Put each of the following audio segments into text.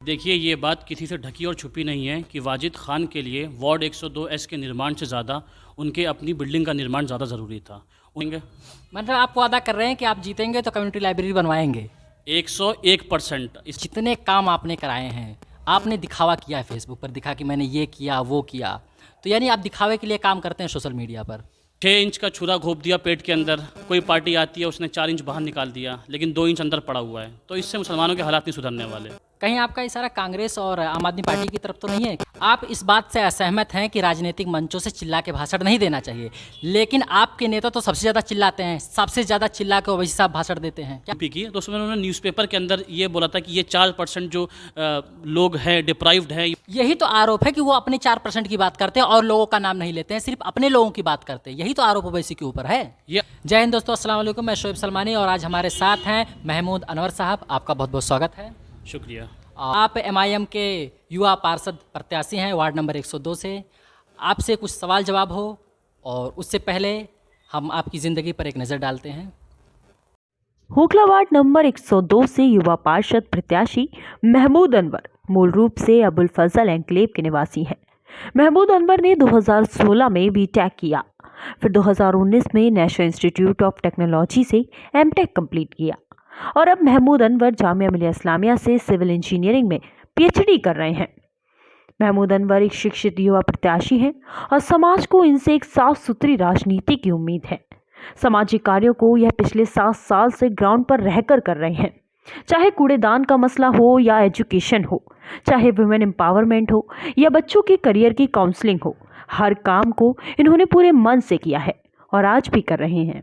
देखिए, ये बात किसी से ढकी और छुपी नहीं है कि वाजिद खान के लिए वार्ड 102 एस के निर्माण से ज़्यादा उनके अपनी बिल्डिंग का निर्माण ज़्यादा ज़रूरी था। उनके मतलब आप वादा कर रहे हैं कि आप जीतेंगे तो कम्युनिटी लाइब्रेरी बनवाएंगे। 101% इस जितने काम आपने कराए हैं, आपने दिखावा किया है फेसबुक पर, दिखा कि मैंने ये किया वो किया, तो यानी आप दिखावे के लिए काम करते हैं सोशल मीडिया पर। 6 इंच का छुरा घोप दिया पेट के अंदर, कोई पार्टी आती है उसने 4 इंच बाहर निकाल दिया, लेकिन 2 इंच अंदर पड़ा हुआ है। तो इससे मुसलमानों के हालात नहीं सुधरने वाले। कहीं आपका इशारा कांग्रेस और आम आदमी पार्टी की तरफ तो नहीं है? आप इस बात से असहमत हैं कि राजनीतिक मंचों से चिल्ला के भाषण नहीं देना चाहिए, लेकिन आपके नेता तो सबसे ज़्यादा चिल्लाते हैं, सबसे ज़्यादा चिल्ला के ओवैसी साहब भाषण देते हैं क्या? यूपी की तो उसमें उन्होंने न्यूज़पेपर के अंदर ये बोला था कि ये 4% जो लोग हैं डिप्राइव्ड हैं। यही तो आरोप है कि वो अपने 4% की बात करते हैं और लोगों का नाम नहीं लेते हैं, सिर्फ अपने लोगों की बात करते हैं। यही तो आरोप ओवैसी के ऊपर है। ये जय हिंद दोस्तों, अस्सलाम वालेकुम। मैं शोएब सलमानी और आज हमारे साथ हैं महमूद अनवर साहब। आपका बहुत बहुत स्वागत है। शुक्रिया। आप एमआईएम के युवा पार्षद प्रत्याशी हैं वार्ड नंबर 102 से। आपसे कुछ सवाल जवाब हो और उससे पहले हम आपकी ज़िंदगी पर एक नज़र डालते हैं। होखला वार्ड नंबर 102 से युवा पार्षद प्रत्याशी महमूद अनवर मूल रूप से अबुल फजल एन्क्लेव के निवासी हैं। महमूद अनवर ने 2016 में बीटेक किया, फिर 2019 में नेशनल इंस्टीट्यूट ऑफ टेक्नोलॉजी से एमटेक कंप्लीट किया और अब महमूद अनवर जामिया मिलिया इस्लामिया से सिविल इंजीनियरिंग में पीएचडी कर रहे हैं। महमूद अनवर एक शिक्षित युवा प्रत्याशी हैं और समाज को इनसे एक साफ सुथरी राजनीति की उम्मीद है। सामाजिक कार्यों को यह पिछले 7 साल से ग्राउंड पर रहकर कर रहे हैं, चाहे कूड़ेदान का मसला हो या एजुकेशन हो, चाहे वुमेन एम्पावरमेंट हो या बच्चों के करियर की काउंसलिंग हो। हर काम को इन्होंने पूरे मन से किया है और आज भी कर रहे हैं।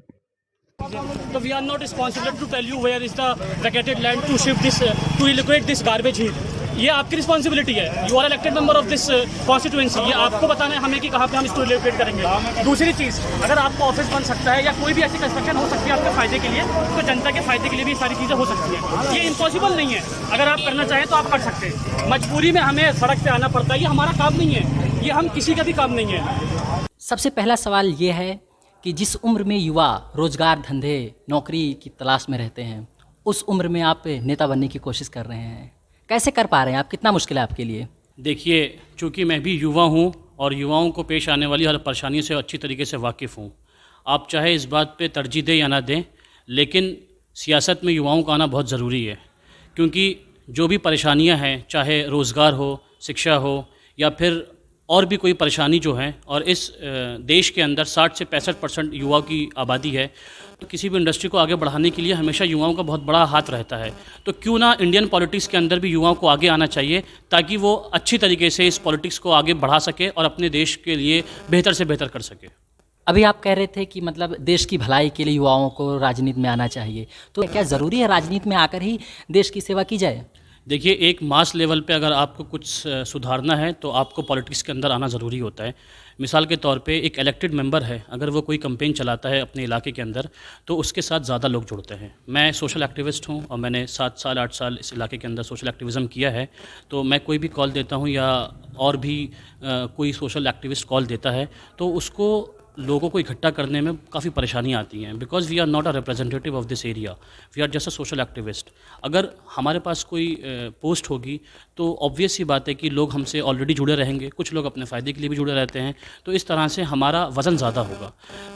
So we are not responsible to tell you where is the vacated land to shift this to relocate this garbage heap. ये आपकी रिस्पॉन्सिबिलिटी है। You are elected member of this constituency. ये आपको बताना है हमें कि कहाँ पे हम इसको रिलोकेट करेंगे। दूसरी चीज़, अगर आपका ऑफिस बन सकता है या कोई भी ऐसी कंस्ट्रक्शन हो सकती है आपके फायदे के लिए, तो जनता के फायदे के लिए भी सारी चीज़ें हो सकती हैं। ये इम्पॉसिबल नहीं है। अगर आप करना चाहें तो आप कर सकते हैं। मजबूरी में हमें सड़क पर आना पड़ता है, ये हमारा काम नहीं है, ये हम किसी का भी काम नहीं है। सबसे पहला सवाल ये है कि जिस उम्र में युवा रोजगार, धंधे, नौकरी की तलाश में रहते हैं, उस उम्र में आप नेता बनने की कोशिश कर रहे हैं, कैसे कर पा रहे हैं आप? कितना मुश्किल है आपके लिए? देखिए, चूँकि मैं भी युवा हूँ और युवाओं को पेश आने वाली हर परेशानी से अच्छी तरीके से वाकिफ़ हूँ। आप चाहे इस बात पे तरजीह दें या ना दें, लेकिन सियासत में युवाओं का आना बहुत ज़रूरी है, क्योंकि जो भी परेशानियाँ हैं, चाहे रोज़गार हो, शिक्षा हो या फिर और भी कोई परेशानी जो है, और इस देश के अंदर 60 से 65% युवा की आबादी है, तो किसी भी इंडस्ट्री को आगे बढ़ाने के लिए हमेशा युवाओं का बहुत बड़ा हाथ रहता है। तो क्यों ना इंडियन पॉलिटिक्स के अंदर भी युवाओं को आगे आना चाहिए, ताकि वो अच्छी तरीके से इस पॉलिटिक्स को आगे बढ़ा सके और अपने देश के लिए बेहतर से बेहतर कर सके। अभी आप कह रहे थे कि मतलब देश की भलाई के लिए युवाओं को राजनीति में आना चाहिए, तो क्या ज़रूरी है राजनीति में आकर ही देश की सेवा की जाए? देखिए, एक मास लेवल पे अगर आपको कुछ सुधारना है तो आपको पॉलिटिक्स के अंदर आना ज़रूरी होता है। मिसाल के तौर पे एक इलेक्टेड मेंबर है, अगर वो कोई कैंपेन चलाता है अपने इलाके के अंदर, तो उसके साथ ज़्यादा लोग जुड़ते हैं। मैं सोशल एक्टिविस्ट हूँ और मैंने 7 साल 8 साल इस इलाके के अंदर सोशल एक्टिविज़म किया है। तो मैं कोई भी कॉल देता हूँ या और भी कोई सोशल एक्टिविस्ट कॉल देता है, तो उसको लोगों को इकट्ठा करने में काफ़ी परेशानियाँ आती हैं, because we are not a representative of this area, we are just a social activist. अगर हमारे पास कोई पोस्ट होगी तो ऑब्वियस सी बात है कि लोग हमसे ऑलरेडी जुड़े रहेंगे, कुछ लोग अपने फ़ायदे के लिए भी जुड़े रहते हैं, तो इस तरह से हमारा वज़न ज़्यादा होगा।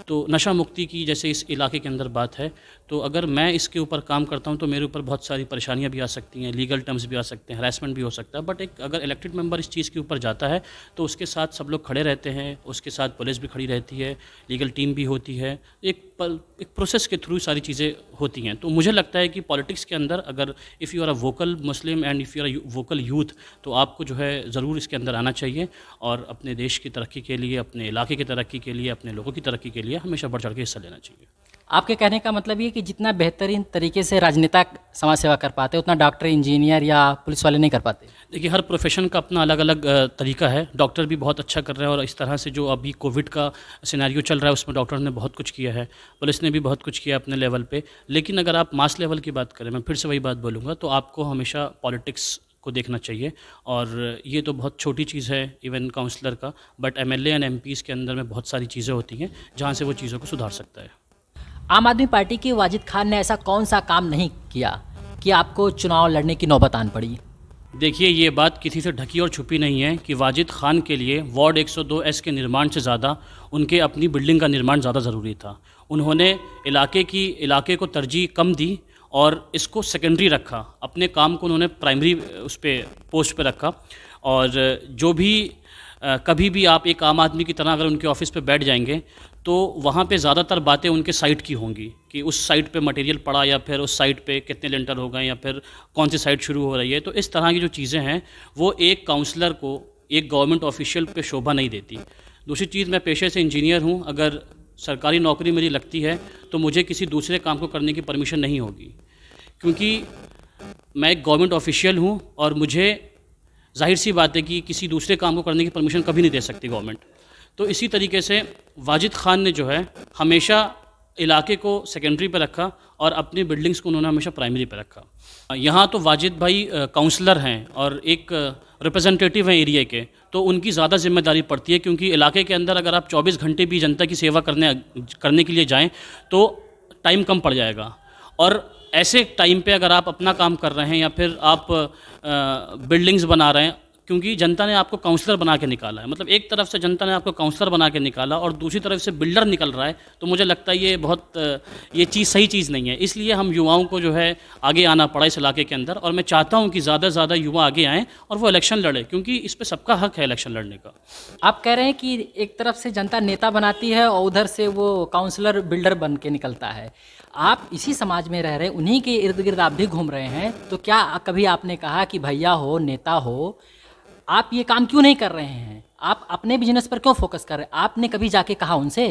तो नशा मुक्ति की जैसे इस इलाके के अंदर बात है, तो अगर मैं इसके ऊपर काम करता हूँ तो मेरे ऊपर बहुत सारी परेशानियाँ भी आ सकती हैं, लीगल टर्म्स भी आ सकते हैं, हरासमेंट भी हो सकता है। बट एक अगर इलेक्टेड मेंबर इस चीज़ के ऊपर जाता है तो उसके साथ सब लोग खड़े रहते हैं, उसके साथ पुलिस भी खड़ी रहती है, लीगल टीम भी होती है, एक प्रोसेस के थ्रू सारी चीज़ें होती हैं। तो मुझे लगता है कि पॉलिटिक्स के अंदर अगर if you are a vocal Muslim and if you are a vocal youth, तो आपको जो है ज़रूर इसके अंदर आना चाहिए और अपने देश की तरक्की के लिए, अपने इलाके की तरक्की के लिए, अपने लोगों की तरक्की के लिए हमेशा बढ़ चढ़ के हिस्सा लेना चाहिए। आपके कहने का मतलब ये कि जितना बेहतरीन तरीके से राजनेता समाज सेवा कर पाते, उतना डॉक्टर, इंजीनियर या पुलिस वाले नहीं कर पाते। देखिए, हर प्रोफेशन का अपना अलग अलग तरीका है। डॉक्टर भी बहुत अच्छा कर रहे हैं और इस तरह से जो अभी कोविड का सिनेरियो चल रहा है उसमें डॉक्टर ने बहुत कुछ किया है, पुलिस ने भी बहुत कुछ किया अपने लेवल पे। लेकिन अगर आप मास लेवल की बात करें, मैं फिर से वही बात बोलूँगा, तो आपको हमेशा पॉलिटिक्स को देखना चाहिए। और ये तो बहुत छोटी चीज़ है इवन काउंसलर का, बट एमएलए एंड एमपीज़ के अंदर में बहुत सारी चीज़ें होती हैं जहाँ से वो चीज़ों को सुधार सकता है। आम आदमी पार्टी के वाजिद खान ने ऐसा कौन सा काम नहीं किया कि आपको चुनाव लड़ने की नौबत आन पड़ी? देखिए, ये बात किसी से ढकी और छुपी नहीं है कि वाजिद खान के लिए वार्ड 102 एस के निर्माण से ज़्यादा उनके अपनी बिल्डिंग का निर्माण ज़्यादा ज़रूरी था। उन्होंने इलाके को तरजीह कम दी और इसको सेकेंडरी रखा। अपने काम को उन्होंने प्राइमरी उस पे पोस्ट पे रखा। और जो भी कभी भी आप एक आम आदमी की तरह अगर उनके ऑफिस पे बैठ जाएंगे तो वहाँ पे ज़्यादातर बातें उनके साइट की होंगी कि उस साइट पे मटेरियल पड़ा, या फिर उस साइट पे कितने लिंटर हो गए, या फिर कौन सी साइट शुरू हो रही है। तो इस तरह की जो चीज़ें हैं वो एक काउंसलर को, एक गवर्नमेंट ऑफिशियल पे शोभा नहीं देती। दूसरी चीज़, मैं पेशे से इंजीनियर हूँ। अगर सरकारी नौकरी मेरी लगती है तो मुझे किसी दूसरे काम को करने की परमिशन नहीं होगी, क्योंकि मैं एक गवर्नमेंट ऑफिशियल हूँ और मुझे जाहिर सी बात है कि किसी दूसरे काम को करने की परमिशन कभी नहीं दे सकती गवर्नमेंट। तो इसी तरीके से वाजिद खान ने जो है हमेशा इलाके को सेकेंडरी पे रखा और अपनी बिल्डिंग्स को उन्होंने हमेशा प्राइमरी पे रखा। यहाँ तो वाजिद भाई काउंसलर हैं और एक रिप्रेजेंटेटिव हैं एरिया के, तो उनकी ज़्यादा जिम्मेदारी पड़ती है, क्योंकि इलाके के अंदर अगर आप 24 घंटे भी जनता की सेवा करने के लिए जाएँ तो टाइम कम पड़ जाएगा। और ऐसे टाइम पे अगर आप अपना काम कर रहे हैं या फिर आप बिल्डिंग्स बना रहे हैं, क्योंकि जनता ने आपको काउंसलर बना के निकाला है, मतलब एक तरफ से जनता ने आपको काउंसलर बना के निकाला और दूसरी तरफ से बिल्डर निकल रहा है, तो मुझे लगता है ये चीज़ सही चीज़ नहीं है। इसलिए हम युवाओं को जो है आगे आना पड़ा इस इलाके के अंदर, और मैं चाहता हूँ कि ज़्यादा से ज़्यादा युवा आगे आएँ और वो इलेक्शन लड़े, क्योंकि इस पर सबका हक है इलेक्शन लड़ने का। आप कह रहे हैं कि एक तरफ से जनता नेता बनाती है और उधर से वो काउंसलर बिल्डर बन के निकलता है। आप इसी समाज में रह रहे, उन्हीं के इर्द गिर्द आप भी घूम रहे हैं, तो क्या कभी आपने कहा कि भैया हो, नेता हो, आप ये काम क्यों नहीं कर रहे हैं? आप अपने बिजनेस पर क्यों फोकस कर रहे हैं? आपने कभी जाके कहा उनसे?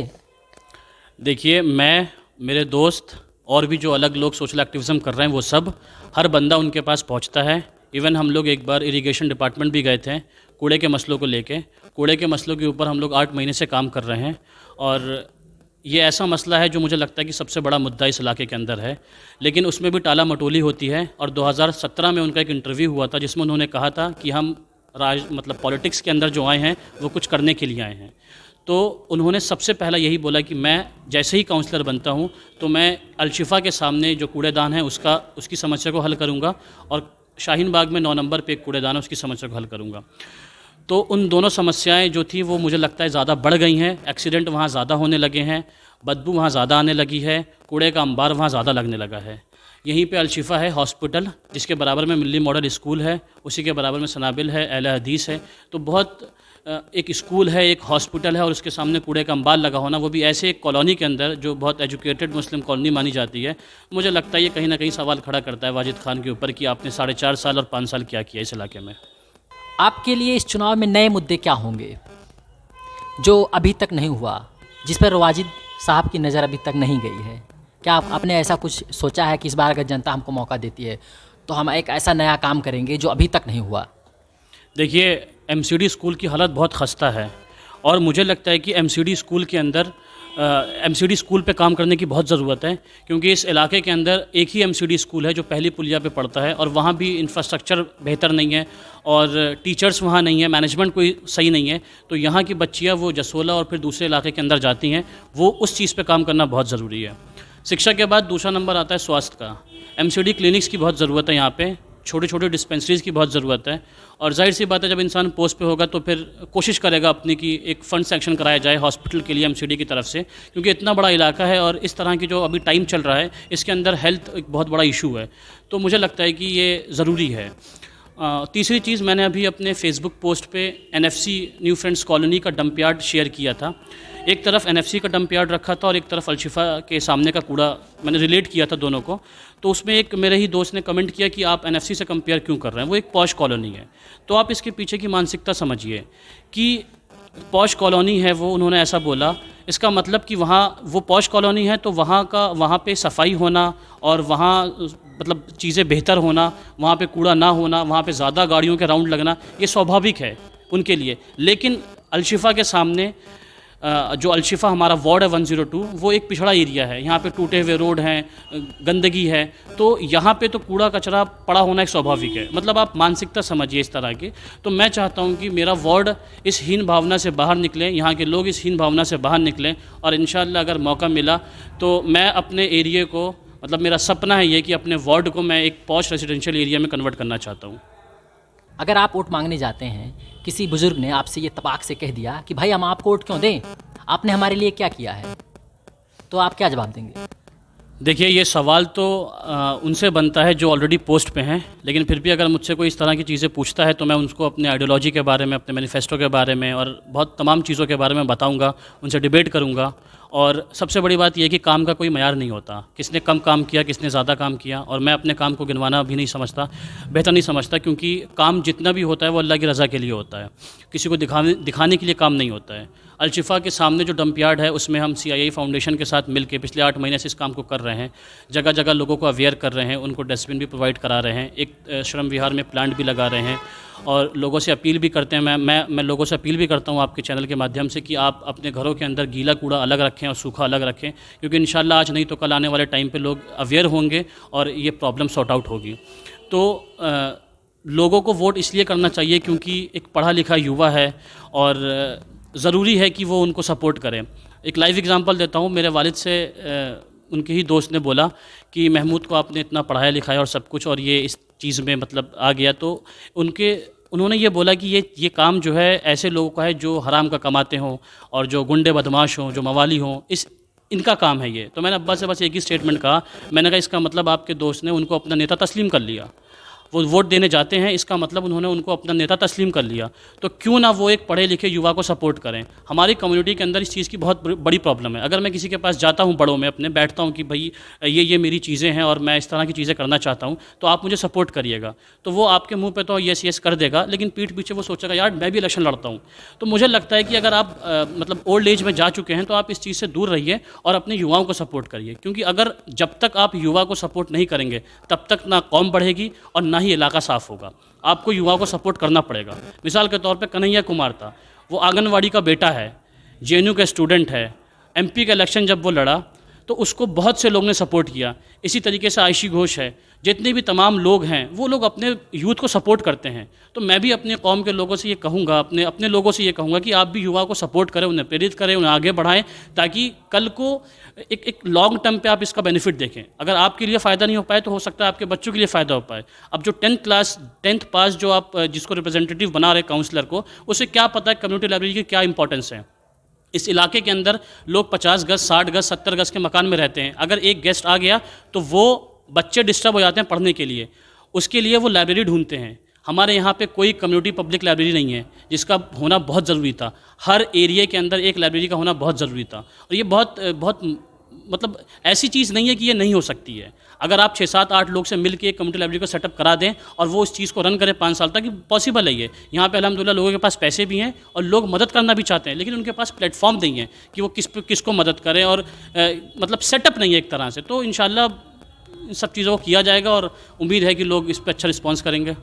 देखिए, मेरे दोस्त और भी जो अलग लोग सोशल एक्टिविज़म कर रहे हैं वो सब, हर बंदा उनके पास पहुंचता है। इवन हम लोग एक बार इरिगेशन डिपार्टमेंट भी गए थे कूड़े के मसलों को लेके। कूड़े के मसलों के ऊपर हम लोग 8 महीने से काम कर रहे हैं, और ये ऐसा मसला है जो मुझे लगता है कि सबसे बड़ा मुद्दा इस इलाके के अंदर है, लेकिन उसमें भी टाला मटोली होती है। और 2017 में उनका एक इंटरव्यू हुआ था जिसमें उन्होंने कहा था कि हम मतलब पॉलिटिक्स के अंदर जो आए हैं वो कुछ करने के लिए आए हैं। तो उन्होंने सबसे पहला यही बोला कि मैं जैसे ही काउंसलर बनता हूं तो मैं अलशिफा के सामने जो कूड़ेदान है उसकी समस्या को हल करूंगा, और शाहीन बाग में 9 नंबर पे एक कूड़ेदान है उसकी समस्या को हल करूंगा। तो उन दोनों समस्याएं जो थी वो मुझे लगता है ज़्यादा बढ़ गई हैं। एक्सीडेंट वहाँ ज़्यादा होने लगे हैं, बदबू वहाँ ज़्यादा आने लगी है, कूड़े का अंबार वहाँ ज़्यादा लगने लगा है। यहीं पे अलशिफा है हॉस्पिटल, जिसके बराबर में मिल्ली मॉडल स्कूल है, उसी के बराबर में सनाबिल है, अहले हदीस है। तो बहुत एक स्कूल है, एक हॉस्पिटल है, और उसके सामने कूड़े का अंबार लगा होना, वो भी ऐसे एक कॉलोनी के अंदर जो बहुत एजुकेटेड मुस्लिम कॉलोनी मानी जाती है। मुझे लगता है ये कहीं ना कहीं सवाल खड़ा करता है वाजिद खान के ऊपर कि आपने 4.5 साल और 5 साल क्या किया इस इलाके में। आपके लिए इस चुनाव में नए मुद्दे क्या होंगे जो अभी तक नहीं हुआ, जिस पर वाजिद साहब की नज़र अभी तक नहीं गई है? क्या आपने ऐसा कुछ सोचा है कि इस बार अगर जनता हमको मौका देती है तो हम एक ऐसा नया काम करेंगे जो अभी तक नहीं हुआ? देखिए, एमसीडी स्कूल की हालत बहुत खस्ता है, और मुझे लगता है कि एमसीडी स्कूल के अंदर एमसीडी स्कूल पे काम करने की बहुत ज़रूरत है, क्योंकि इस इलाके के अंदर एक ही एमसीडी स्कूल है जो पहली पुलिया पे पड़ता है, और वहाँ भी इंफ्रास्ट्रक्चर बेहतर नहीं है और टीचर्स वहाँ नहीं है, मैनेजमेंट कोई सही नहीं है। तो यहाँ की बच्चियाँ वो जसोला और फिर दूसरे इलाके के अंदर जाती हैं, वो उस चीज़ पे काम करना बहुत ज़रूरी है। शिक्षा के बाद दूसरा नंबर आता है स्वास्थ्य का। एमसीडी क्लिनिक्स की बहुत ज़रूरत है, यहाँ पे छोटे छोटे डिस्पेंसरीज़ की बहुत ज़रूरत है। और जाहिर सी बात है, जब इंसान पोस्ट पे होगा तो फिर कोशिश करेगा अपनी कि एक फ़ंड सेक्शन कराया जाए हॉस्पिटल के लिए एमसीडी की तरफ से, क्योंकि इतना बड़ा इलाका है और इस तरह की जो अभी टाइम चल रहा है इसके अंदर हेल्थ एक बहुत बड़ा इशू है। तो मुझे लगता है कि ये ज़रूरी है। तीसरी चीज़, मैंने अभी अपने फेसबुक पोस्ट पे एनएफसी न्यू फ्रेंड्स कॉलोनी का डंप यार्ड शेयर किया था। एक तरफ एनएफसी का डंप यार्ड रखा था और एक तरफ अलशिफा के सामने का कूड़ा, मैंने रिलेट किया था दोनों को। तो उसमें एक मेरे ही दोस्त ने कमेंट किया कि आप एनएफसी से कंपेयर क्यों कर रहे हैं, वो एक पॉश कॉलोनी है। तो आप इसके पीछे की मानसिकता समझिए कि पॉश कॉलोनी है वो, उन्होंने ऐसा बोला, इसका मतलब कि वहाँ वो पॉश कॉलोनी है तो वहाँ पे सफाई होना और वहाँ मतलब चीज़ें बेहतर होना, वहाँ पे कूड़ा ना होना, वहाँ पे ज़्यादा गाड़ियों के राउंड लगना, ये स्वाभाविक है उनके लिए। लेकिन अलशिफा के सामने जो अलशिफा हमारा वार्ड है 102, वो एक पिछड़ा एरिया है, यहाँ पे टूटे हुए रोड हैं, गंदगी है, तो यहाँ पे तो कूड़ा कचरा पड़ा होना एक स्वाभाविक है। मतलब आप मानसिकता समझिए इस तरह की। तो मैं चाहता हूँ कि मेरा वार्ड इस हीन भावना से बाहर निकले, यहाँ के लोग इस हीन भावना से बाहर निकलें, और इंशाअल्लाह अगर मौका मिला तो मैं अपने एरिए को, मतलब मेरा सपना है ये कि अपने वार्ड को मैं एक पॉश रेजिडेंशियल एरिया में कन्वर्ट करना चाहता हूँ। अगर आप वोट मांगने जाते हैं, किसी बुजुर्ग ने आपसे ये तबाक से कह दिया कि भाई हम आपको वोट क्यों दें, आपने हमारे लिए क्या किया है, तो आप क्या जवाब देंगे? देखिए, ये सवाल तो उनसे बनता है जो ऑलरेडी पोस्ट पे हैं, लेकिन फिर भी अगर मुझसे कोई इस तरह की चीज़ें पूछता है तो मैं उनको अपने आइडियोलॉजी के बारे में, अपने मैनिफेस्टो के बारे में और बहुत तमाम चीज़ों के बारे में बताऊंगा, उनसे डिबेट करूंगा। और सबसे बड़ी बात यह है कि काम का कोई मयार नहीं होता, किसने कम काम किया, किसने ज़्यादा काम किया, और मैं अपने काम को गिनवाना भी नहीं समझता, बेहतर नहीं समझता, क्योंकि काम जितना भी होता है वो अल्लाह की रज़ा के लिए होता है, किसी को दिखाने के लिए काम नहीं होता है। अलशिफा के सामने जो डंप यार्ड है उसमें हम CII फाउंडेशन के साथ मिलकर पिछले 8 महीने से इस काम को कर रहे हैं, जगह जगह लोगों को अवेयर कर रहे हैं, उनको डस्टबिन भी प्रोवाइड करा रहे हैं, एक श्रम विहार में प्लांट भी लगा रहे हैं, और लोगों से अपील भी करते हैं। मैं लोगों से अपील भी करता हूँ आपके चैनल के माध्यम से कि आप अपने घरों के अंदर गीला कूड़ा अलग रखें और सूखा अलग रखें, क्योंकि इंशाल्लाह आज नहीं तो कल आने वाले टाइम पे लोग अवेयर होंगे और ये प्रॉब्लम सॉर्ट आउट होगी। तो लोगों को वोट इसलिए करना चाहिए क्योंकि एक पढ़ा लिखा युवा है और ज़रूरी है कि वो उनको सपोर्ट करें। एक लाइव एग्जांपल देता हूँ, मेरे वालिद से उनके ही दोस्त ने बोला कि महमूद को आपने इतना पढ़ाया लिखाया और सब कुछ, और ये इस चीज़ में मतलब आ गया, तो उन्होंने ये बोला कि ये काम जो है ऐसे लोगों का है जो हराम का कमाते हों और जो गुंडे बदमाश हों, जो मवाली हों, इनका काम है ये। तो मैंने अब्बा से बस एक ही स्टेटमेंट कहा, मैंने कहा इसका मतलब आपके दोस्त ने उनको अपना नेता तस्लीम कर लिया, वो वोट देने जाते हैं, इसका मतलब उन्होंने उनको अपना नेता तस्लीम कर लिया। तो क्यों ना वो एक पढ़े लिखे युवा को सपोर्ट करें। हमारी कम्युनिटी के अंदर इस चीज़ की बहुत बड़ी प्रॉब्लम है। अगर मैं किसी के पास जाता हूँ, बड़ों में अपने बैठता हूँ कि भाई ये मेरी चीज़ें हैं और मैं इस तरह की चीज़ें करना चाहता हूँ, तो आप मुझे सपोर्ट करिएगा, तो वो आपके मुँह पर तो यस कर देगा, लेकिन पीठ पीछे वो सोचेगा यार मैं भी इलेक्शन लड़ता हूँ। तो मुझे लगता है कि अगर आप मतलब ओल्ड एज में जा चुके हैं तो आप इस चीज़ से दूर रहिए और अपने युवाओं को सपोर्ट करिए, क्योंकि अगर जब तक आप युवा को सपोर्ट नहीं करेंगे तब तक ना कौम बढ़ेगी और ना ही इलाका साफ़ होगा। आपको युवाओं को सपोर्ट करना पड़ेगा। मिसाल के तौर पे कन्हैया कुमार था, वो आंगनवाड़ी का बेटा है, JNU का स्टूडेंट है, MP का इलेक्शन जब वो लड़ा तो उसको बहुत से लोगों ने सपोर्ट किया। इसी तरीके से आयशी घोष है, जितने भी तमाम लोग हैं वो लोग अपने यूथ को सपोर्ट करते हैं। तो मैं भी अपने कौम के लोगों से ये कहूँगा, अपने लोगों से ये कहूँगा कि आप भी युवा को सपोर्ट करें, उन्हें प्रेरित करें, उन्हें आगे बढ़ाएं, ताकि कल को एक लॉन्ग टर्म पे आप इसका बेनिफिट देखें। अगर आपके लिए फ़ायदा नहीं हो पाए तो हो सकता है आपके बच्चों के लिए फ़ायदा हो पाए। अब जो 10th पास जो आप जिसको रिप्रेजेंटेटिव बना रहे काउंसलर को, उसे क्या पता है कम्युनिटी लाइब्रेरी की क्या इंपॉर्टेंस है। इस इलाके के अंदर लोग 50 गज, 60 गज, 70 गज के मकान में रहते हैं। अगर एक गेस्ट आ गया तो वो बच्चे डिस्टर्ब हो जाते हैं पढ़ने के लिए, उसके लिए वो लाइब्रेरी ढूंढते हैं। हमारे यहाँ पे कोई कम्युनिटी पब्लिक लाइब्रेरी नहीं है, जिसका होना बहुत ज़रूरी था। हर एरिया के अंदर एक लाइब्रेरी का होना बहुत ज़रूरी था, और ये बहुत मतलब ऐसी चीज़ नहीं है कि ये नहीं हो सकती है। अगर आप 6, 7, 8 लोग से मिलकर एक कम्युनिटी लाइब्रेरी को सेटअप करा दें और वो उस चीज़ को रन करें 5 साल तक, पॉसिबल है ये। यहाँ पे अल्हम्दुलिल्लाह लोगों के पास पैसे भी हैं और लोग मदद करना भी चाहते हैं, लेकिन उनके पास प्लेटफॉर्म नहीं है कि वो किसको मदद करें, और मतलब सेटअप नहीं है एक तरह से। तो इंशाल्लाह इन सब चीज़ों को किया जाएगा और उम्मीद है कि लोग इस पर अच्छा रिस्पॉन्स करेंगे।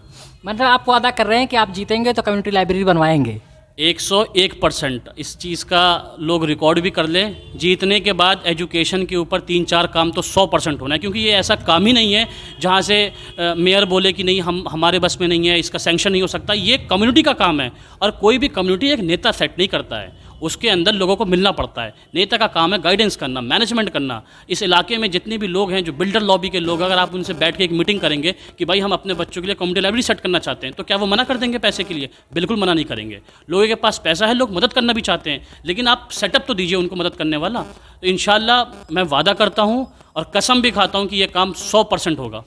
मतलब आप वादा कर रहे हैं कि आप जीतेंगे तो कम्युनिटी लाइब्रेरी बनवाएंगे? 101% इस चीज़ का लोग रिकॉर्ड भी कर लें। जीतने के बाद एजुकेशन के ऊपर 3-4 काम तो 100% होना है, क्योंकि ये ऐसा काम ही नहीं है जहाँ से मेयर बोले कि नहीं हमारे बस में नहीं है, इसका सैंक्शन नहीं हो सकता। ये कम्युनिटी का काम है, और कोई भी कम्युनिटी एक नेता सेट नहीं करता है, उसके अंदर लोगों को मिलना पड़ता है। नेता का काम है गाइडेंस करना, मैनेजमेंट करना। इस इलाके में जितने भी लोग हैं जो बिल्डर लॉबी के लोग, अगर आप उनसे बैठ के एक मीटिंग करेंगे कि भाई हम अपने बच्चों के लिए कम्युनिटी लाइब्रेरी सेट करना चाहते हैं, तो क्या वो मना कर देंगे पैसे के लिए? बिल्कुल मना नहीं करेंगे। लोगों के पास पैसा है, लोग मदद करना भी चाहते हैं, लेकिन आप सेटअप तो दीजिए उनको मदद करने वाला। तो इंशाल्लाह मैं वादा करता हूँ और कसम भी खाता हूँ कि ये काम 100% होगा।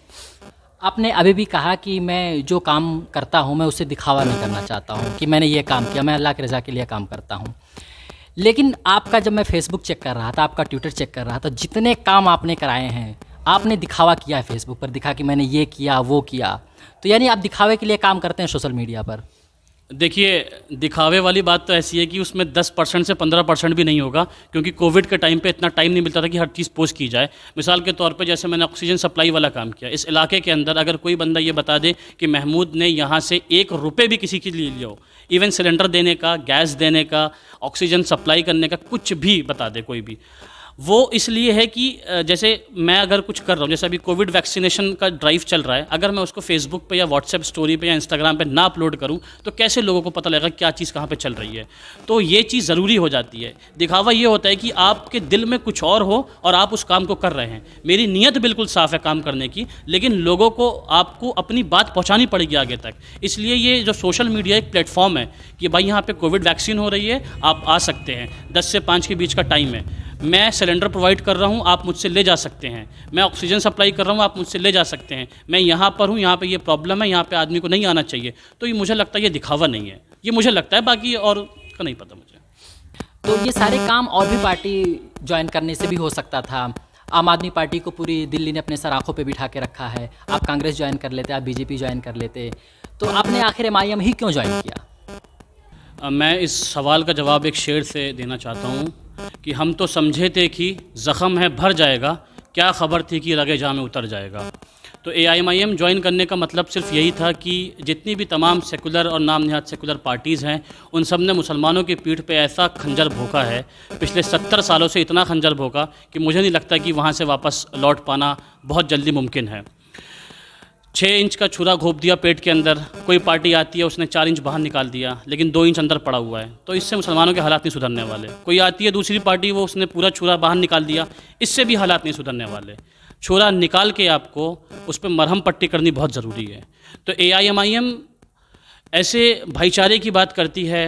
आपने अभी भी कहा कि मैं जो काम करता हूँ मैं उससे दिखावा नहीं करना चाहता हूँ कि मैंने ये काम किया, मैं अल्लाह की रज़ा के लिए काम करता हूँ। लेकिन आपका जब मैं फेसबुक चेक कर रहा था, आपका ट्विटर चेक कर रहा था, जितने काम आपने कराए हैं आपने दिखावा किया है फेसबुक पर, दिखा कि मैंने ये किया वो किया। तो यानी आप दिखावे के लिए काम करते हैं सोशल मीडिया पर? देखिए, दिखावे वाली बात तो ऐसी है कि उसमें 10% से 15% भी नहीं होगा, क्योंकि कोविड के टाइम पे इतना टाइम नहीं मिलता था कि हर चीज़ पोस्ट की जाए। मिसाल के तौर पे जैसे मैंने ऑक्सीजन सप्लाई वाला काम किया, इस इलाके के अंदर अगर कोई बंदा ये बता दे कि महमूद ने यहाँ से 1 रुपये भी किसी के लिए लिया हो, इवन सिलेंडर देने का, गैस देने का, ऑक्सीजन सप्लाई करने का, कुछ भी बता दे कोई भी, वो इसलिए है कि जैसे मैं अगर कुछ कर रहा हूँ, जैसे अभी कोविड वैक्सीनेशन का ड्राइव चल रहा है, अगर मैं उसको फेसबुक पे या व्हाट्सएप स्टोरी पे या इंस्टाग्राम पे ना अपलोड करूँ तो कैसे लोगों को पता लगेगा क्या चीज़ कहाँ पे चल रही है। तो ये चीज़ ज़रूरी हो जाती है। दिखावा ये होता है कि आपके दिल में कुछ और हो और आप उस काम को कर रहे हैं। मेरी नीयत बिल्कुल साफ़ है काम करने की, लेकिन लोगों को आपको अपनी बात पहुँचानी पड़ेगी आगे तक। इसलिए ये जो सोशल मीडिया एक प्लेटफॉर्म है कि भाई यहाँ पे कोविड वैक्सीन हो रही है, आप आ सकते हैं, 10 से 5 के बीच का टाइम है, मैं सिलेंडर प्रोवाइड कर रहा हूँ, आप मुझसे ले जा सकते हैं, मैं ऑक्सीजन सप्लाई कर रहा हूँ, आप मुझसे ले जा सकते हैं, मैं यहाँ पर हूँ, यहाँ पे ये प्रॉब्लम है, यहाँ पे आदमी को नहीं आना चाहिए। तो ये मुझे लगता है ये दिखावा नहीं है, ये मुझे लगता है, बाकी और का नहीं पता मुझे। तो ये सारे काम और भी पार्टी ज्वाइन करने से भी हो सकता था। आम आदमी पार्टी को पूरी दिल्ली ने अपने सर आँखों पे बिठा के रखा है। आप कांग्रेस ज्वाइन कर लेते, आप बीजेपी ज्वाइन कर लेते, तो आपने आखिर एमआईएम ही क्यों ज्वाइन किया? मैं इस सवाल का जवाब एक शेर से देना चाहता हूँ कि हम तो समझे थे कि ज़ख़म है भर जाएगा, क्या ख़बर थी कि रगे जाँ में उतर जाएगा। तो एआईएमआईएम ज्वाइन करने का मतलब सिर्फ यही था कि जितनी भी तमाम सेकुलर और नाम नहाद सेकुलर पार्टीज़ हैं, उन सब ने मुसलमानों की पीठ पे ऐसा खंजर भोंका है, पिछले 70 सालों से इतना खंजर भोंका कि मुझे नहीं लगता कि वहाँ से वापस लौट पाना बहुत जल्दी मुमकिन है। 6 इंच का छुरा घोंप दिया पेट के अंदर, कोई पार्टी आती है उसने 4 इंच बाहर निकाल दिया, लेकिन 2 इंच अंदर पड़ा हुआ है, तो इससे मुसलमानों के हालात नहीं सुधरने वाले। कोई आती है दूसरी पार्टी, वो उसने पूरा छुरा बाहर निकाल दिया, इससे भी हालात नहीं सुधरने वाले। छुरा निकाल के आपको उस पर मरहम पट्टी करनी बहुत ज़रूरी है। तो एआईएमआईएम ऐसे भाईचारे की बात करती है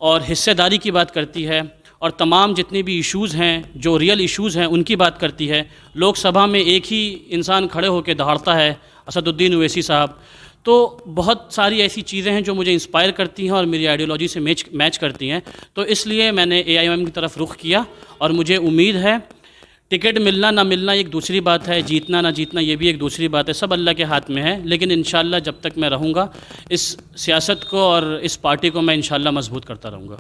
और हिस्सेदारी की बात करती है और तमाम जितने भी इश्यूज़ हैं, जो रियल इश्यूज़ हैं, उनकी बात करती है। लोकसभा में एक ही इंसान खड़े होकर दहाड़ता है, असदुद्दीन ओवैसी साहब। तो बहुत सारी ऐसी चीज़ें हैं जो मुझे इंस्पायर करती हैं और मेरी आइडियोलॉजी से मैच करती हैं। तो इसलिए मैंने एआईएमआईएम की तरफ रुख किया और मुझे उम्मीद है, टिकट मिलना ना मिलना एक दूसरी बात है, जीतना ना जीतना ये भी एक दूसरी बात है, सब अल्लाह के हाथ में है। लेकिन इंशाल्लाह जब तक मैं रहूँगा, इस सियासत को और इस पार्टी को मैं इंशाल्लाह मजबूत करता रहूँगा।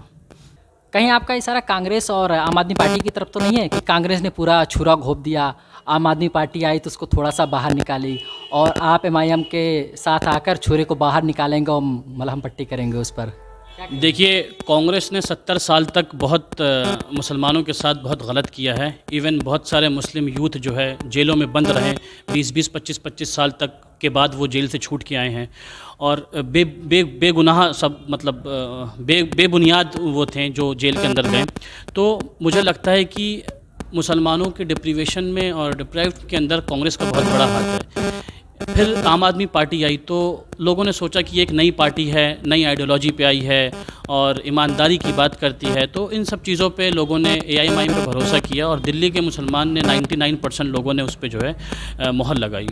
कहीं आपका इशारा कांग्रेस और आम आदमी पार्टी की तरफ तो नहीं है कि कांग्रेस ने पूरा छुरा घोंप दिया, आम आदमी पार्टी आई तो उसको थोड़ा सा बाहर निकाली, और आप एमआईएम के साथ आकर छुरे को बाहर निकालेंगे और मलहम पट्टी करेंगे उस पर? देखिए, कांग्रेस ने 70 साल तक बहुत मुसलमानों के साथ बहुत गलत किया है। इवन बहुत सारे मुस्लिम यूथ जो है जेलों में बंद रहे, 20-20, 25-25 साल तक के बाद वो जेल से छूट के आए हैं और बेगुनाह सब, मतलब बेबुनियाद वो थे जो जेल के अंदर गए। तो मुझे लगता है कि मुसलमानों के डिप्रीवेशन में और डिप्राइव्ड के अंदर कांग्रेस का बहुत बड़ा हाथ है। फिर आम आदमी पार्टी आई तो लोगों ने सोचा कि एक नई पार्टी है, नई आइडियोलॉजी पे आई है और ईमानदारी की बात करती है, तो इन सब चीज़ों पे लोगों ने एआईएमआईएम पे भरोसा किया और दिल्ली के मुसलमान ने 99% लोगों ने उस पे जो है मोहर लगाई।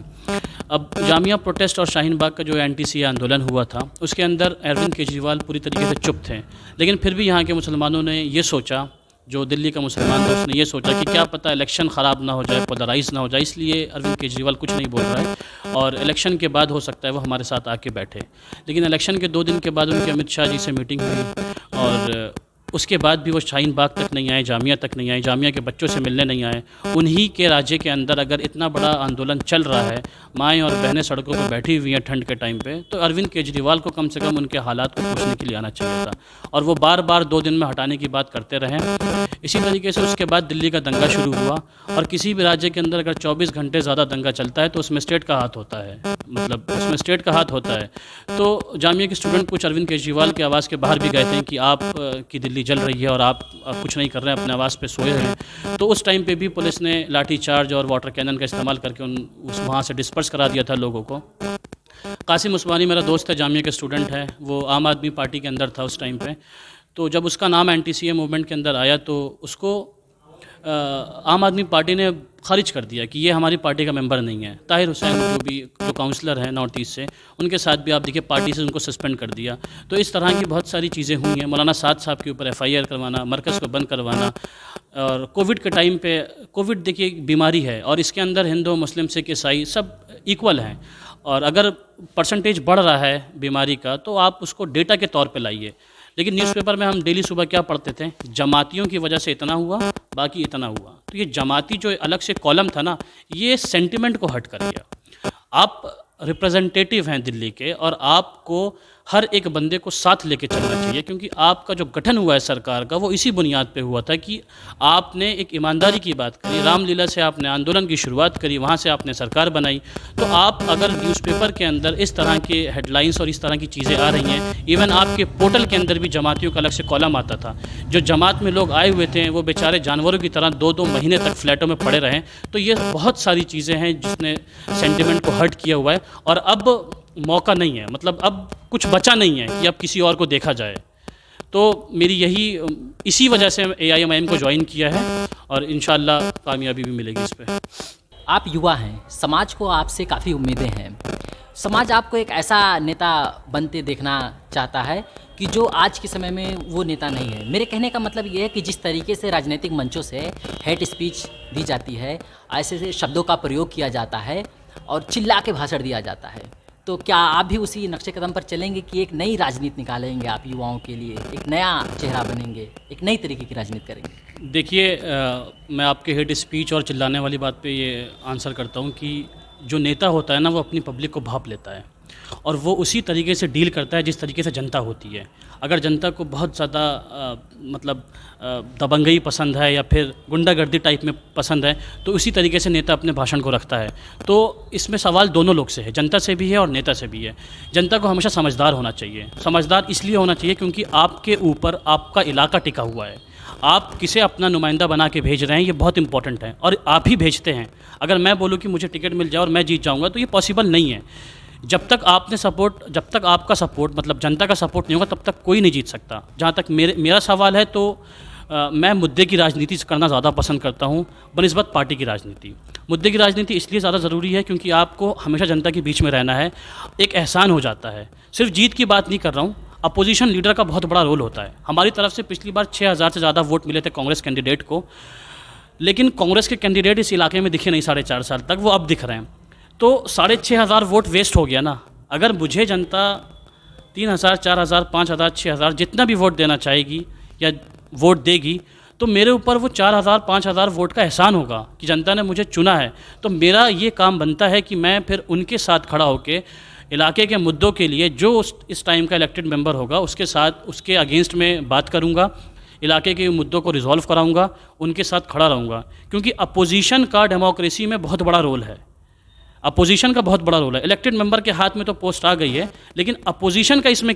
अब जामिया प्रोटेस्ट और शाहीन बाग का जो एंटी-सीए आंदोलन हुआ था, उसके अंदर अरविंद केजरीवाल पूरी तरीके से चुप थे, लेकिन फिर भी यहाँ के मुसलमानों ने ये सोचा, जो दिल्ली का मुसलमान था उसने ये सोचा कि क्या पता इलेक्शन ख़राब ना हो जाए, पोलराइज ना हो जाए, इसलिए अरविंद केजरीवाल कुछ नहीं बोल रहा है और इलेक्शन के बाद हो सकता है वो हमारे साथ आके बैठे। लेकिन इलेक्शन के 2 दिन के बाद उनकी अमित शाह जी से मीटिंग हुई और उसके बाद भी वो शाहीन बाग तक नहीं आए, जामिया तक नहीं आए, जामिया के बच्चों से मिलने नहीं आए। उन्हीं के राज्य के अंदर अगर इतना बड़ा आंदोलन चल रहा है, माएँ और बहनें सड़कों पर बैठी हुई हैं ठंड के टाइम पे, तो अरविंद केजरीवाल को कम से कम उनके हालात को पूछने के लिए आना चाहिए था और वो बार बार 2 दिन में हटाने की बात करते रहे। इसी तरीके से उसके बाद दिल्ली का दंगा शुरू हुआ और किसी भी राज्य के अंदर अगर 24 घंटे ज़्यादा दंगा चलता है तो उसमें स्टेट का हाथ होता है, मतलब उसमें स्टेट का हाथ होता है। तो जामिया के स्टूडेंट कुछ अरविंद केजरीवाल के आवाज़ के बाहर भी गए थे कि आप की दिल्ली जल रही है और आप कुछ नहीं कर रहे हैं, अपने आवाज़ पे सोए हैं। तो उस टाइम पे भी पुलिस ने लाठी चार्ज और वाटर कैनन का इस्तेमाल करके वहाँ से डिस्पर्स करा दिया था लोगों को। कासिम उस्मानी मेरा दोस्त है, जामिया के स्टूडेंट है, वो आम आदमी पार्टी के अंदर था उस टाइम पे। तो जब उसका नाम एंटी-सीए मूवमेंट के अंदर आया तो उसको आम आदमी पार्टी ने खारिज कर दिया कि ये हमारी पार्टी का मेंबर नहीं है। ताहिर हुसैन जो काउंसलर हैं नॉर्थ ईस्ट से, उनके साथ भी आप देखिए पार्टी से उनको सस्पेंड कर दिया। तो इस तरह की बहुत सारी चीज़ें हुई हैं। मौलाना साद साहब के ऊपर FIR करवाना, मरकज़ को बंद करवाना और कोविड के टाइम पे, कोविड देखिए एक बीमारी है और इसके अंदर हिंदू, मुस्लिम, सिख, ईसाई सब इक्वल हैं और अगर परसेंटेज बढ़ रहा है बीमारी का तो आप उसको डेटा के तौर पे लाइए। लेकिन न्यूज़पेपर में हम डेली सुबह क्या पढ़ते थे, जमातियों की वजह से इतना हुआ, बाकी इतना हुआ। तो ये जमाती जो अलग से कॉलम था ना, ये सेंटिमेंट को हट कर गया। आप रिप्रेजेंटेटिव हैं दिल्ली के और आपको हर एक बंदे को साथ लेके चलना चाहिए, क्योंकि आपका जो गठन हुआ है सरकार का वो इसी बुनियाद पे हुआ था कि आपने एक ईमानदारी की बात करी, रामलीला से आपने आंदोलन की शुरुआत करी, वहाँ से आपने सरकार बनाई। तो आप अगर न्यूज़पेपर के अंदर इस तरह के हेडलाइंस और इस तरह की चीज़ें आ रही हैं, इवन आपके पोर्टल के अंदर भी जमातियों का अलग से कॉलम आता था, जो जमात में लोग आए हुए थे वो बेचारे जानवरों की तरह 2-2 महीने तक फ्लैटों में पड़े रहे। तो ये बहुत सारी चीज़ें हैं जिसने सेंटिमेंट को हर्ट किया हुआ है, और अब मौका नहीं है, मतलब अब कुछ बचा नहीं है कि अब किसी और को देखा जाए। तो मेरी यही इसी वजह से AIMIM को ज्वाइन किया है, और इंशाल्लाह कामयाबी भी मिलेगी इस पे। आप युवा हैं, समाज को आपसे काफ़ी उम्मीदें हैं। समाज आपको एक ऐसा नेता बनते देखना चाहता है कि जो आज के समय में वो नेता नहीं है। मेरे कहने का मतलब ये है कि जिस तरीके से राजनीतिक मंचों से हेट स्पीच दी जाती है, ऐसे से शब्दों का प्रयोग किया जाता है और चिल्ला के भाषण दिया जाता है, तो क्या आप भी उसी नक्शे कदम पर चलेंगे कि एक नई राजनीति निकालेंगे आप युवाओं के लिए, एक नया चेहरा बनेंगे, एक नई तरीके की राजनीति करेंगे? देखिए, मैं आपके हेट स्पीच और चिल्लाने वाली बात पे ये आंसर करता हूँ कि जो नेता होता है ना, वो अपनी पब्लिक को भांप लेता है, और वो उसी तरीके से डील करता है जिस तरीके से जनता होती है। अगर जनता को बहुत ज़्यादा दबंगई पसंद है या फिर गुंडागर्दी टाइप में पसंद है, तो उसी तरीके से नेता अपने भाषण को रखता है। तो इसमें सवाल दोनों लोग से है, जनता से भी है और नेता से भी है। जनता को हमेशा समझदार होना चाहिए। समझदार इसलिए होना चाहिए क्योंकि आपके ऊपर आपका इलाका टिका हुआ है। आप किसे अपना नुमाइंदा बना के भेज रहे हैं, ये बहुत इंपॉर्टेंट है, और आप ही भेजते हैं। अगर मैं बोलूँ कि मुझे टिकट मिल जाए और मैं जीत जाऊँगा, तो ये पॉसिबल नहीं है। जब तक आपका सपोर्ट मतलब जनता का सपोर्ट नहीं होगा, तब तक कोई नहीं जीत सकता। जहाँ तक मेरा सवाल है, तो मैं मुद्दे की राजनीति करना ज़्यादा पसंद करता हूँ बनिस्बत पार्टी की राजनीति। मुद्दे की राजनीति इसलिए ज़्यादा ज़रूरी है क्योंकि आपको हमेशा जनता के बीच में रहना है, एक एहसान हो जाता है। सिर्फ जीत की बात नहीं कर रहा हूँ, अपोजिशन लीडर का बहुत बड़ा रोल होता है। हमारी तरफ से पिछली बार 6000 से ज़्यादा वोट मिले थे कांग्रेस कैंडिडेट को, लेकिन कांग्रेस के कैंडिडेट इस इलाके में दिखे नहीं 4.5 साल तक, वो अब दिख रहे हैं। तो 6500 वोट वेस्ट हो गया ना। अगर मुझे जनता 3000, 4000, 5000, 6000 जितना भी वोट देना चाहेगी या वोट देगी, तो मेरे ऊपर वो 4000, 5000 वोट का एहसान होगा कि जनता ने मुझे चुना है। तो मेरा ये काम बनता है कि मैं फिर उनके साथ खड़ा होकर इलाके के मुद्दों के लिए, जो इस टाइम का इलेक्टेड मेंबर होगा उसके साथ, उसके अगेंस्ट में बात करूंगा, इलाके के मुद्दों को रिजॉल्व कराऊंगा, उनके साथ खड़ा रहूंगा। क्योंकि अपोजिशन का डेमोक्रेसी में बहुत बड़ा रोल है। अपोजिशन का बहुत बड़ा रोल है। इलेक्टेड मेंबर के हाथ में तो पोस्ट आ गई है, लेकिन अपोजिशन का इसमें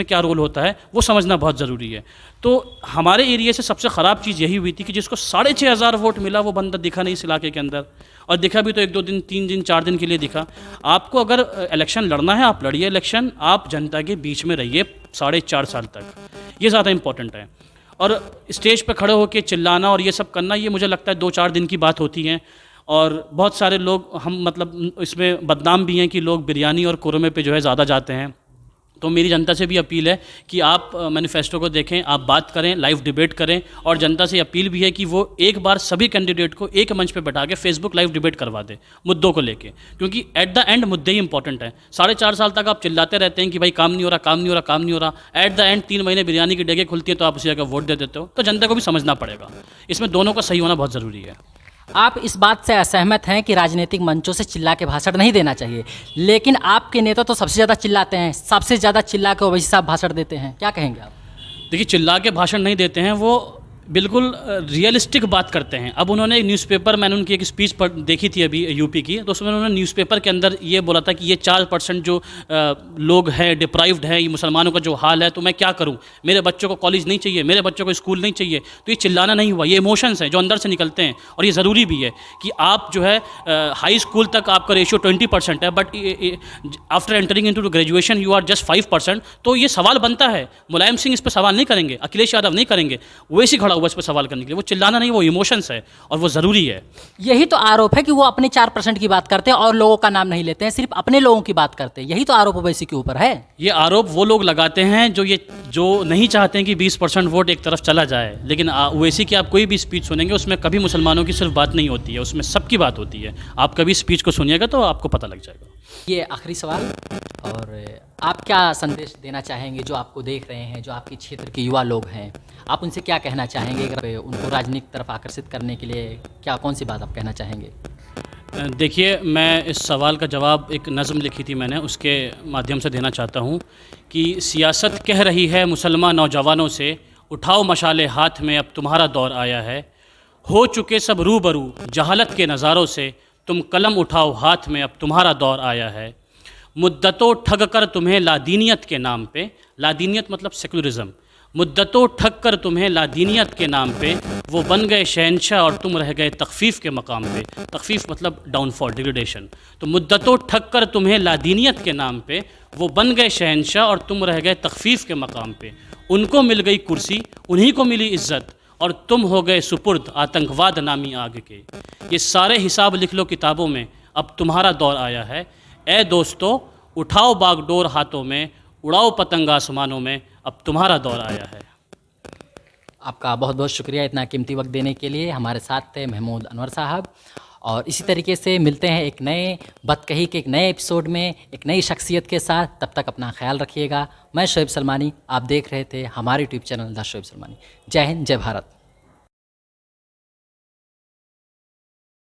क्या रोल होता है वो समझना बहुत ज़रूरी है। तो हमारे एरिया से सबसे ख़राब चीज़ यही हुई थी कि जिसको 6500 वोट मिला वो बंदा दिखा नहीं इस इलाके के अंदर, और दिखा भी तो 1-2 दिन, 3 दिन, 4 दिन के लिए दिखा। आपको अगर इलेक्शन लड़ना है, आप लड़िए इलेक्शन, आप जनता के बीच में रहिए 4.5 साल तक, ये ज़्यादा इंपॉर्टेंट है। और स्टेज पर खड़े होकर चिल्लाना और ये सब करना, ये मुझे लगता है 2-4 दिन की बात होती है। और बहुत सारे लोग हम मतलब इसमें बदनाम भी हैं कि लोग बिरयानी और कुरमे पे जो है ज़्यादा जाते हैं। तो मेरी जनता से भी अपील है कि आप मैनिफेस्टो को देखें, आप बात करें, लाइव डिबेट करें, और जनता से अपील भी है कि वो एक बार सभी कैंडिडेट को एक मंच पे बैठा के फेसबुक लाइव डिबेट करवा दे मुद्दों को लेके, क्योंकि एट द एंड मुद्दे ही इंपॉर्टेंट है। 4.5 साल तक आप चिल्लाते रहते हैं कि भाई काम नहीं हो रहा, काम नहीं हो रहा, काम नहीं हो रहा। एट द एंड 3 महीने बिरयानी की डेगे खुलती है तो आप उसी जगह वोट दे देते हो। तो जनता को भी समझना पड़ेगा, इसमें दोनों का सही होना बहुत ज़रूरी है। आप इस बात से असहमत हैं कि राजनीतिक मंचों से चिल्ला के भाषण नहीं देना चाहिए, लेकिन आपके नेता तो सबसे ज़्यादा चिल्लाते हैं, सबसे ज़्यादा चिल्ला के ओवैसी साहब भाषण देते हैं, क्या कहेंगे आप? देखिए, चिल्ला के भाषण नहीं देते हैं, वो बिल्कुल रियलिस्टिक बात करते हैं। अब उन्होंने एक न्यूज़पेपर, मैंने उनकी एक स्पीच पर देखी थी अभी यूपी की, तो उसमें उन्होंने न्यूज़पेपर के अंदर ये बोला था कि ये 4% जो लोग हैं डिप्राइव्ड हैं, ये मुसलमानों का जो हाल है, तो मैं क्या करूं, मेरे बच्चों को कॉलेज नहीं चाहिए, मेरे बच्चों को स्कूल नहीं चाहिए। तो ये चिल्लाना नहीं हुआ, ये इमोशंस हैं जो अंदर से निकलते हैं। और ये ज़रूरी भी है कि आप जो है हाई स्कूल तक आपका रेशियो 20% है, but after entering into graduation you are just 5%। तो ये सवाल बनता है, मुलायम सिंह इस पर सवाल नहीं करेंगे, अखिलेश यादव नहीं करेंगे, वैसे खड़ा हुआ इस पर सवाल करने के लिए। वो चिल्लाना नहीं, वो इमोशंस है और वो ज़रूरी है। यही तो आरोप है कि वो अपने 4% की बात करते हैं और लोगों का नाम नहीं लेते हैं, सिर्फ अपने लोगों की बात करते हैं। यही तो आरोप ओवैसी के ऊपर है। ये आरोप वो लोग लगाते हैं जो नहीं चाहते हैं कि 20% वोट एक तरफ चला जाए। लेकिन ओवैसी की आप कोई भी स्पीच सुनेंगे, उसमें कभी मुसलमानों की सिर्फ बात नहीं होती है, उसमें सबकी बात होती है। आप कभी स्पीच को सुनिएगा तो आपको पता लग जाएगा। ये आखिरी सवाल, और आप क्या संदेश देना चाहेंगे जो आपको देख रहे हैं, जो आपके क्षेत्र के युवा लोग हैं, आप उनसे क्या कहना चाहेंगे? अगर उनको राजनीति तरफ आकर्षित करने के लिए क्या, कौन सी बात आप कहना चाहेंगे? देखिए, मैं इस सवाल का जवाब एक नज़म लिखी थी मैंने, उसके माध्यम से देना चाहता हूँ कि सियासत कह रही है मुसलमान नौजवानों से, उठाओ मशाले हाथ में अब तुम्हारा दौर आया है। हो चुके सब रूबरू जहालत के नज़ारों से, तुम कलम उठाओ हाथ में अब तुम्हारा दौर आया है। मुद्दतों ठग कर तुम्हें लादीनियत के नाम पे, लादीनियत मतलब सेकुलरिज्म, मुद्दतों ठग कर तुम्हें लादीनियत के नाम पे वो बन गए शहंशाह और तुम रह गए तखफीफ के मकाम पे। तखफीफ मतलब डाउनफॉल, डिग्रेडेशन। तो मुद्दतों ठग कर तुम्हें लादीनियत के नाम पे वो बन गए शहंशाह और तुम रह गए तखफीफ के मकाम पे। उनको मिल गई कुर्सी, उन्हीं को मिली इज्जत, और तुम हो गए सुपुर्द आतंकवाद नामी आग के। ये सारे हिसाब लिख लो किताबों में, अब तुम्हारा दौर आया है। ए दोस्तों, उठाओ बागडोर हाथों में, उड़ाओ पतंग आसमानों में, अब तुम्हारा दौर आया है। आपका बहुत बहुत शुक्रिया इतना कीमती वक्त देने के लिए। हमारे साथ थे महमूद अनवर साहब, और इसी तरीके से मिलते हैं एक नए बतकही के एक नए एपिसोड में एक नई शख्सियत के साथ। तब तक अपना ख्याल रखिएगा। मैं शोएब सलमानी, आप देख रहे थे हमारे YouTube channel the Shoaib Salmani. जय हिंद, जय भारत।